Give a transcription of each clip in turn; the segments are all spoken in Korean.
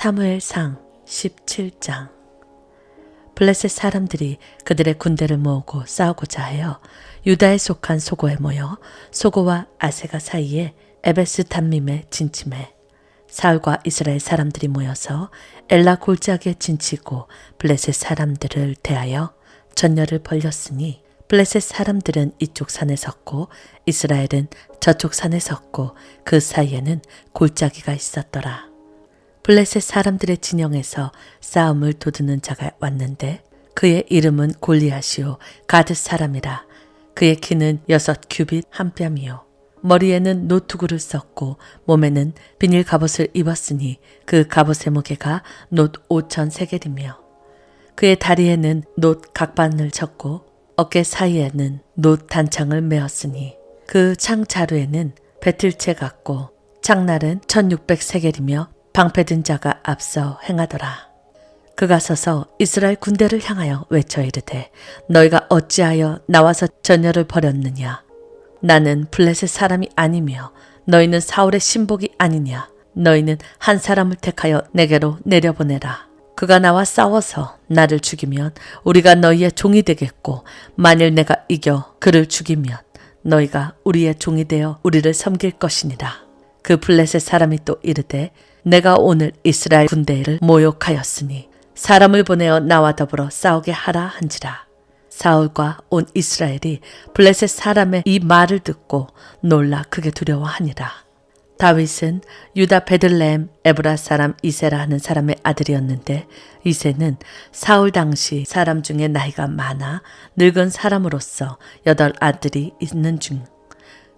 사무엘상 17장. 블레셋 사람들이 그들의 군대를 모으고 싸우고자 하여 유다에 속한 소고에 모여 소고와 아세가 사이에 에베스 담밈에 진침해 사울과 이스라엘 사람들이 모여서 엘라 골짜기에 진치고 블레셋 사람들을 대하여 전열을 벌였으니 블레셋 사람들은 이쪽 산에 섰고 이스라엘은 저쪽 산에 섰고 그 사이에는 골짜기가 있었더라. 블레셋 사람들의 진영에서 싸움을 도두는 자가 왔는데 그의 이름은 골리앗이요 가드 사람이라. 그의 키는 6규빗 한 뼘이요 머리에는 노투구를 썼고 몸에는 비닐 갑옷을 입었으니 그 갑옷의 무게가 놋 5,000세겔이며 그의 다리에는 놋 각반을 쳤고 어깨 사이에는 놋 단창을 메었으니 그 창 자루에는 배틀채 같고 창날은 1,600세겔이며 방패든 자가 앞서 행하더라. 그가 서서 이스라엘 군대를 향하여 외쳐 이르되 너희가 어찌하여 나와서 전열을 벌였느냐. 나는 블레셋 사람이 아니며 너희는 사울의 신복이 아니냐. 너희는 한 사람을 택하여 내게로 내려보내라. 그가 나와 싸워서 나를 죽이면 우리가 너희의 종이 되겠고 만일 내가 이겨 그를 죽이면 너희가 우리의 종이 되어 우리를 섬길 것이니라. 그 블레셋 사람이 또 이르되 내가 오늘 이스라엘 군대를 모욕하였으니 사람을 보내어 나와 더불어 싸우게 하라 한지라. 사울과 온 이스라엘이 블레셋 사람의 이 말을 듣고 놀라 크게 두려워하니라. 다윗은 유다 베들레헴 에브라 사람 이세라 하는 사람의 아들이었는데 이세는 사울 당시 사람 중에 나이가 많아 늙은 사람으로서 8 아들이 있는 중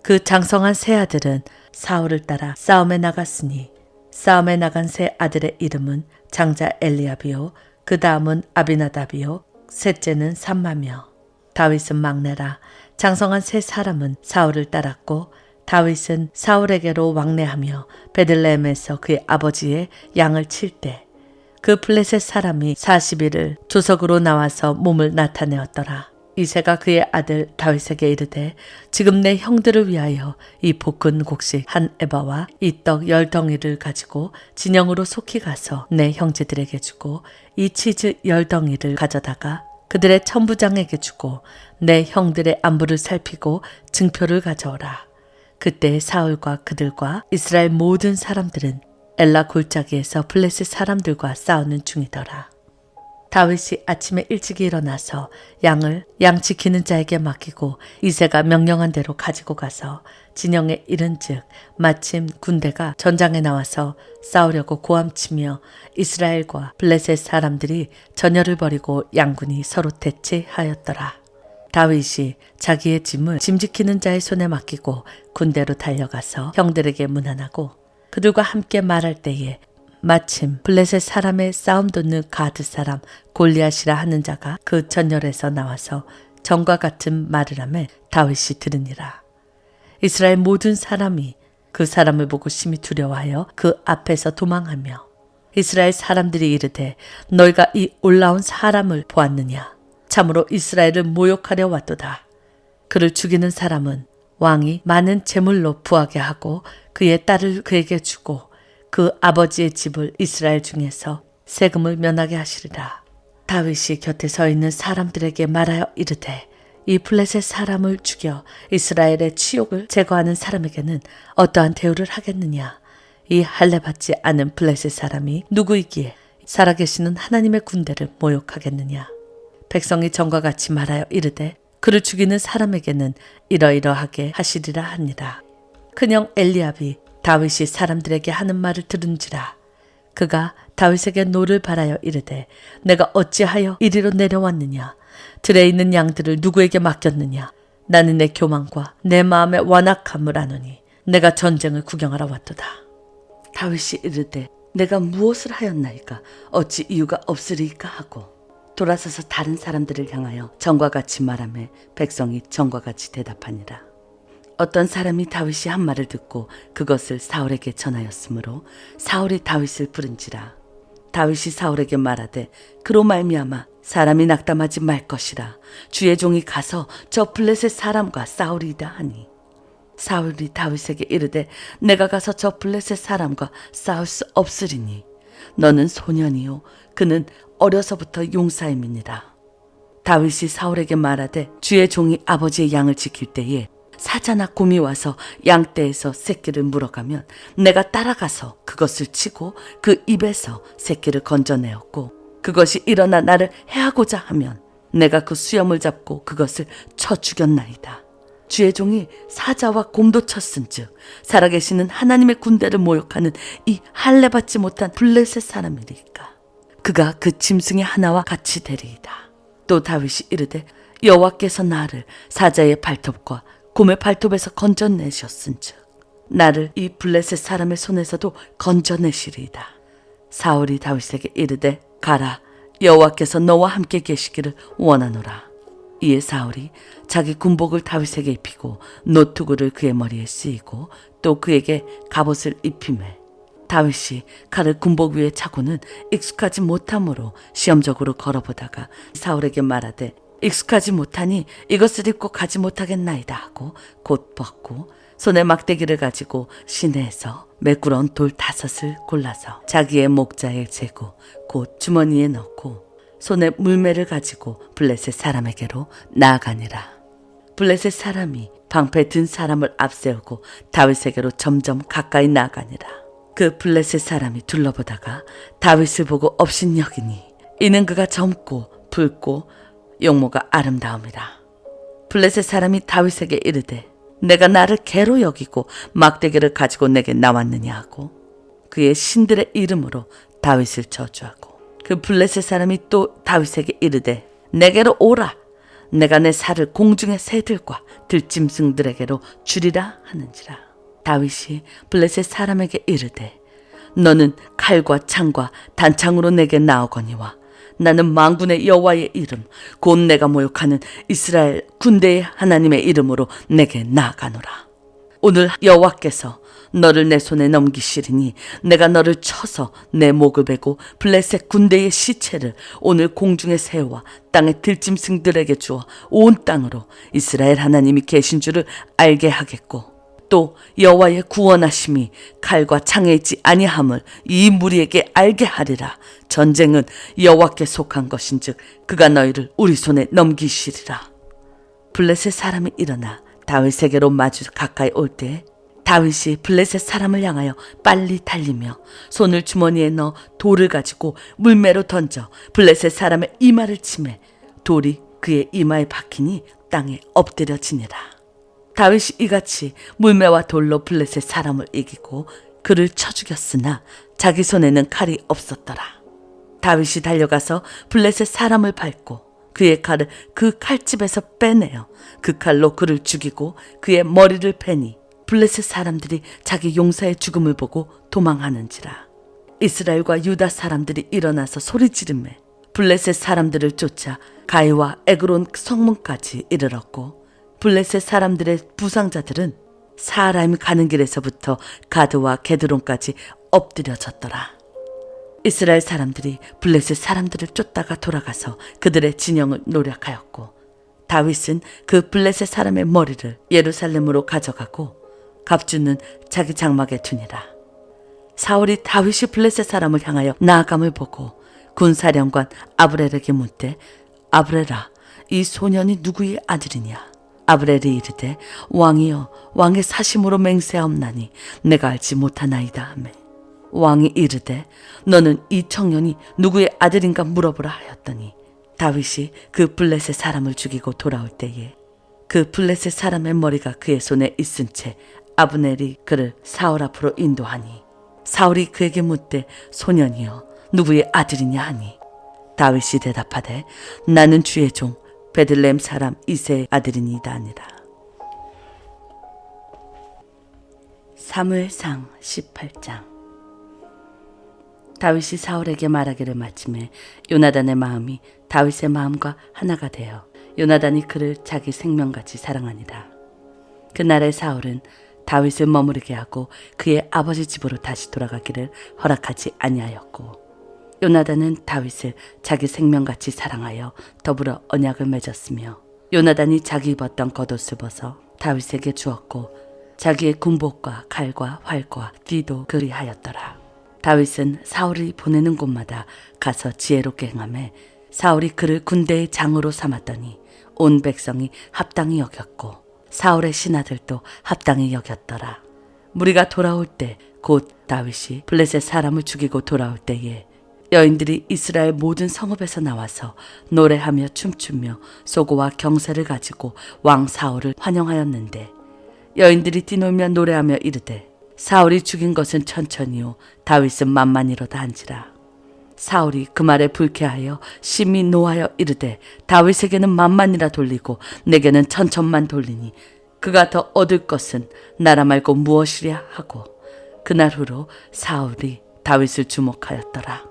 그 장성한 세 아들은 사울을 따라 싸움에 나갔으니 싸움에 나간 세 아들의 이름은 장자 엘리압이요 그 다음은 아비나답이요 셋째는 삼마며 다윗은 막내라. 장성한 세 사람은 사울을 따랐고 다윗은 사울에게로 왕래하며 베들레헴에서 그의 아버지의 양을 칠 때 그 블레셋 사람이 40일을 조석으로 나와서 몸을 나타내었더라. 이새가 그의 아들 다윗에게 이르되 지금 내 형들을 위하여 이 볶은 곡식 한 에바와 이 떡 10덩이를 가지고 진영으로 속히 가서 내 형제들에게 주고 이 치즈 10덩이를 가져다가 그들의 천부장에게 주고 내 형들의 안부를 살피고 증표를 가져오라. 그때 사울과 그들과 이스라엘 모든 사람들은 엘라 골짜기에서 블레셋 사람들과 싸우는 중이더라. 다윗이 아침에 일찍 일어나서 양을 양 지키는 자에게 맡기고 이새가 명령한 대로 가지고 가서 진영에 이른즉 마침 군대가 전장에 나와서 싸우려고 고함치며 이스라엘과 블레셋 사람들이 전열을 벌이고 양군이 서로 대치하였더라. 다윗이 자기의 짐을 짐 지키는 자의 손에 맡기고 군대로 달려가서 형들에게 문안하고 그들과 함께 말할 때에 마침 블레셋 사람의 싸움 돋는 가드 사람 골리앗이라 하는 자가 그 전열에서 나와서 전과 같은 말을 하며 다윗이 들으니라. 이스라엘 모든 사람이 그 사람을 보고 심히 두려워하여 그 앞에서 도망하며 이스라엘 사람들이 이르되 너희가 이 올라온 사람을 보았느냐. 참으로 이스라엘을 모욕하려 왔도다. 그를 죽이는 사람은 왕이 많은 재물로 부하게 하고 그의 딸을 그에게 주고 그 아버지의 집을 이스라엘 중에서 세금을 면하게 하시리라. 다윗이 곁에 서 있는 사람들에게 말하여 이르되 이 블레셋 사람을 죽여 이스라엘의 치욕을 제거하는 사람에게는 어떠한 대우를 하겠느냐. 이 할례받지 않은 블레셋 사람이 누구이기에 살아계시는 하나님의 군대를 모욕하겠느냐. 백성이 전과 같이 말하여 이르되 그를 죽이는 사람에게는 이러이러하게 하시리라 하니라. 큰형 엘리압이 다윗이 사람들에게 하는 말을 들은지라. 그가 다윗에게 노를 바라여 이르되 내가 어찌하여 이리로 내려왔느냐. 들에 있는 양들을 누구에게 맡겼느냐. 나는 내 교만과 내 마음의 완악함을 아노니 내가 전쟁을 구경하러 왔도다. 다윗이 이르되 내가 무엇을 하였나이까. 어찌 이유가 없으리까 하고 돌아서서 다른 사람들을 향하여 전과 같이 말하며 백성이 전과 같이 대답하니라. 어떤 사람이 다윗이 한 말을 듣고 그것을 사울에게 전하였으므로 사울이 다윗을 부른지라. 다윗이 사울에게 말하되 그로 말미암아 사람이 낙담하지 말 것이라. 주의 종이 가서 저 블레셋 사람과 싸우리이다 하니 사울이 다윗에게 이르되 내가 가서 저 블레셋 사람과 싸울 수 없으리니 너는 소년이요 그는 어려서부터 용사임이니라. 다윗이 사울에게 말하되 주의 종이 아버지의 양을 지킬 때에 사자나 곰이 와서 양떼에서 새끼를 물어가면 내가 따라가서 그것을 치고 그 입에서 새끼를 건져내었고 그것이 일어나 나를 해하고자 하면 내가 그 수염을 잡고 그것을 쳐 죽였나이다. 주의 종이 사자와 곰도 쳤은즉 살아계시는 하나님의 군대를 모욕하는 이 할례받지 못한 블레셋 사람이리까. 그가 그 짐승의 하나와 같이 되리이다. 또 다윗이 이르되 여호와께서 나를 사자의 발톱과 곰의 발톱에서 건져내셨은즉 나를 이 블레셋 사람의 손에서도 건져내시리이다. 사울이 다윗에게 이르되 가라, 여호와께서 너와 함께 계시기를 원하노라. 이에 사울이 자기 군복을 다윗에게 입히고 노투구를 그의 머리에 쓰이고 또 그에게 갑옷을 입히매 다윗이 칼을 군복 위에 차고는 익숙하지 못함으로 시험적으로 걸어보다가 사울에게 말하되 익숙하지 못하니 이것을 입고 가지 못하겠나이다 하고 곧 벗고 손에 막대기를 가지고 시내에서 매꾸러운 돌 5을 골라서 자기의 목자에 재고 곧 주머니에 넣고 손에 물매를 가지고 블레셋 사람에게로 나아가니라. 블레셋 사람이 방패 든 사람을 앞세우고 다윗에게로 점점 가까이 나아가니라. 그 블레셋 사람이 둘러보다가 다윗을 보고 업신여기니 이는 그가 젊고 붉고 용모가 아름다움이라. 블레셋 사람이 다윗에게 이르되 내가 나를 개로 여기고 막대기를 가지고 내게 나왔느냐 하고 그의 신들의 이름으로 다윗을 저주하고 그 블레셋 사람이 또 다윗에게 이르되 내게로 오라, 내가 내 살을 공중의 새들과 들짐승들에게로 주리라 하는지라. 다윗이 블레셋 사람에게 이르되 너는 칼과 창과 단창으로 내게 나오거니와 나는 만군의 여호와의 이름 곧 내가 모욕하는 이스라엘 군대의 하나님의 이름으로 내게 나아가노라. 오늘 여호와께서 너를 내 손에 넘기시리니 내가 너를 쳐서 내 목을 베고 블레셋 군대의 시체를 오늘 공중의 새와 땅의 들짐승들에게 주어 온 땅으로 이스라엘 하나님이 계신 줄을 알게 하겠고 또 여호와의 구원하심이 칼과 창에 있지 아니함을 이 무리에게 알게 하리라. 전쟁은 여호와께 속한 것인즉 그가 너희를 우리 손에 넘기시리라. 블레셋 사람이 일어나 다윗에게로 마주 가까이 올 때에 다윗이 블레셋 사람을 향하여 빨리 달리며 손을 주머니에 넣어 돌을 가지고 물매로 던져 블레셋 사람의 이마를 치매 돌이 그의 이마에 박히니 땅에 엎드려지니라. 다윗이 이같이 물매와 돌로 블레셋 사람을 이기고 그를 쳐 죽였으나 자기 손에는 칼이 없었더라. 다윗이 달려가서 블레셋 사람을 밟고 그의 칼을 그 칼집에서 빼내어 그 칼로 그를 죽이고 그의 머리를 베니 블레셋 사람들이 자기 용사의 죽음을 보고 도망하는지라. 이스라엘과 유다 사람들이 일어나서 소리 지르매 블레셋 사람들을 쫓아 가이와 에그론 성문까지 이르렀고 블레셋 사람들의 부상자들은 사라임 가는 길에서부터 가드와 게드론까지 엎드려졌더라. 이스라엘 사람들이 블레셋 사람들을 쫓다가 돌아가서 그들의 진영을 노략하였고 다윗은 그 블레셋 사람의 머리를 예루살렘으로 가져가고 갑주는 자기 장막에 두니라. 사울이 다윗이 블레셋 사람을 향하여 나아감을 보고 군사령관 아브렐에게 묻되 아브렐아, 이 소년이 누구의 아들이냐? 아브렐이 이르되 왕이여, 왕의 사심으로 맹세하옵나니 내가 알지 못하나이다 하매 왕이 이르되 너는 이 청년이 누구의 아들인가 물어보라 하였더니 다윗이 그 블레셋 사람을 죽이고 돌아올 때에 그 블레셋 사람의 머리가 그의 손에 있은 채 아브넬이 그를 사울 앞으로 인도하니 사울이 그에게 묻되 소년이여 누구의 아들이냐 하니 다윗이 대답하되 나는 주의 종 베들레헴 사람 이새의 아들이니이다 하니라. 사무엘상 18장. 다윗이 사울에게 말하기를 마침에 요나단의 마음이 다윗의 마음과 하나가 되어 요나단이 그를 자기 생명같이 사랑하니라. 그날의 사울은 다윗을 머무르게 하고 그의 아버지 집으로 다시 돌아가기를 허락하지 아니하였고 요나단은 다윗을 자기 생명같이 사랑하여 더불어 언약을 맺었으며 요나단이 자기 입었던 겉옷을 벗어 다윗에게 주었고 자기의 군복과 칼과 활과 띠도 그리하였더라. 다윗은 사울이 보내는 곳마다 가서 지혜롭게 행하며 사울이 그를 군대의 장으로 삼았더니 온 백성이 합당히 여겼고 사울의 신하들도 합당히 여겼더라. 무리가 돌아올 때 곧 다윗이 블레셋 사람을 죽이고 돌아올 때에 여인들이 이스라엘 모든 성읍에서 나와서 노래하며 춤추며 소고와 경새를 가지고 왕 사울을 환영하였는데 여인들이 뛰놀며 노래하며 이르되 사울이 죽인 것은 천천히요 다윗은 만만이로다 한지라. 사울이 그 말에 불쾌하여 심히 노하여 이르되 다윗에게는 만만이라 돌리고 내게는 천천만 돌리니 그가 더 얻을 것은 나라 말고 무엇이랴 하고 그날 후로 사울이 다윗을 주목하였더라.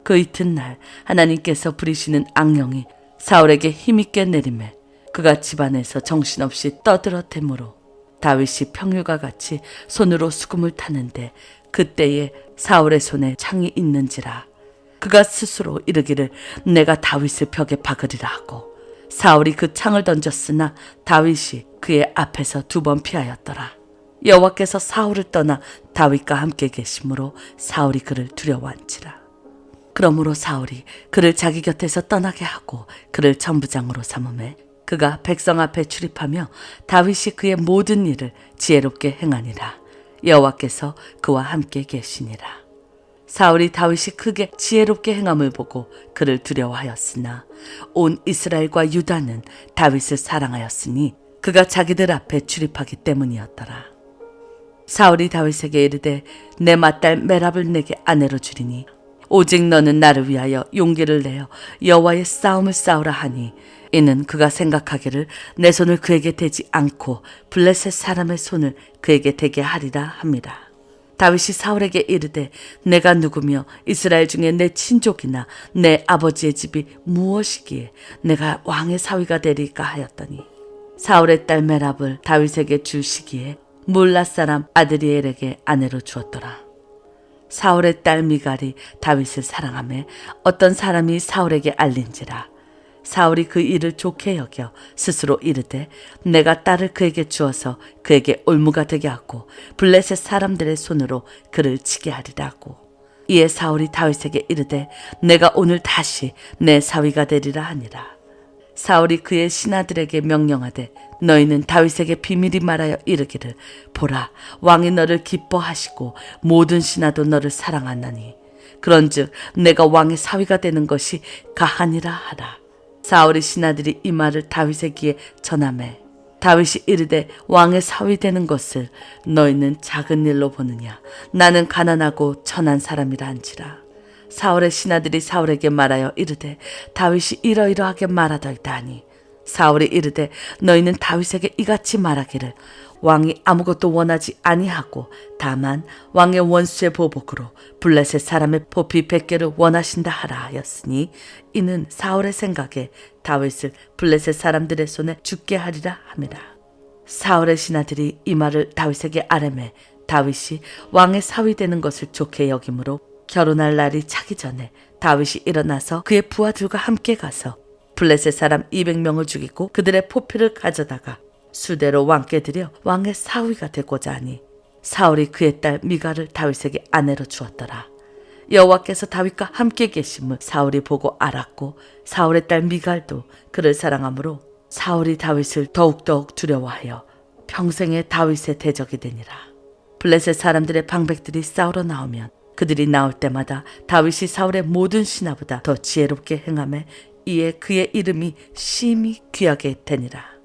그 이튿날 하나님께서 부리시는 악령이 사울에게 힘있게 내리매 그가 집안에서 정신없이 떠들어대므로 다윗이 평일과 같이 손으로 수금을 타는데 그때에 사울의 손에 창이 있는지라. 그가 스스로 이르기를 내가 다윗을 벽에 박으리라 하고 사울이 그 창을 던졌으나 다윗이 그의 앞에서 2번 피하였더라. 여호와께서 사울을 떠나 다윗과 함께 계심으로 사울이 그를 두려워한지라. 그러므로 사울이 그를 자기 곁에서 떠나게 하고 그를 천부장으로 삼음에 그가 백성 앞에 출입하며 다윗이 그의 모든 일을 지혜롭게 행하니라. 여호와께서 그와 함께 계시니라. 사울이 다윗이 크게 지혜롭게 행함을 보고 그를 두려워하였으나 온 이스라엘과 유다는 다윗을 사랑하였으니 그가 자기들 앞에 출입하기 때문이었더라. 사울이 다윗에게 이르되 내 맏딸 메랍을 내게 아내로 주리니 오직 너는 나를 위하여 용기를 내어 여호와의 싸움을 싸우라 하니 이는 그가 생각하기를 내 손을 그에게 대지 않고 블레셋 사람의 손을 그에게 대게 하리라 함이라. 다윗이 사울에게 이르되 내가 누구며 이스라엘 중에 내 친족이나 내 아버지의 집이 무엇이기에 내가 왕의 사위가 되리까 하였더니 사울의 딸 메랍을 다윗에게 줄 시기에 물라 사람 아드리엘에게 아내로 주었더라. 사울의 딸 미갈이 다윗을 사랑하며 어떤 사람이 사울에게 알린지라. 사울이 그 일을 좋게 여겨 스스로 이르되 내가 딸을 그에게 주어서 그에게 올무가 되게 하고 블레셋 사람들의 손으로 그를 치게 하리라고. 이에 사울이 다윗에게 이르되 내가 오늘 다시 내 사위가 되리라 하니라. 사울이 그의 신하들에게 명령하되 너희는 다윗에게 비밀이 말하여 이르기를 보라 왕이 너를 기뻐하시고 모든 신하도 너를 사랑하나니 그런즉 내가 왕의 사위가 되는 것이 가하니라 하라. 사울의 신하들이 이 말을 다윗의 귀에 전하매 다윗이 이르되 왕의 사위 되는 것을 너희는 작은 일로 보느냐 나는 가난하고 천한 사람이라 한지라. 사울의 신하들이 사울에게 말하여 이르되 다윗이 이러이러하게 말하더이다 하니 사울이 이르되 너희는 다윗에게 이같이 말하기를 왕이 아무것도 원하지 아니하고 다만 왕의 원수의 보복으로 블레셋 사람의 포피 100개를 원하신다 하라 하였으니 이는 사울의 생각에 다윗을 블레셋 사람들의 손에 죽게 하리라 함이라. 사울의 신하들이 이 말을 다윗에게 아뢰매 다윗이 왕의 사위 되는 것을 좋게 여김으로 결혼할 날이 차기 전에 다윗이 일어나서 그의 부하들과 함께 가서 블레셋 사람 200명을 죽이고 그들의 포피를 가져다가 수대로 왕께 드려 왕의 사위가 되고자 하니 사울이 그의 딸 미갈을 다윗에게 아내로 주었더라. 여호와께서 다윗과 함께 계심을 사울이 보고 알았고 사울의 딸 미갈도 그를 사랑하므로 사울이 다윗을 더욱더욱 두려워하여 평생에 다윗의 대적이 되니라. 블레셋 사람들의 방백들이 싸우러 나오면 그들이 나올 때마다 다윗이 사울의 모든 신하보다 더 지혜롭게 행하며 이에 그의 이름이 심히 귀하게 되니라.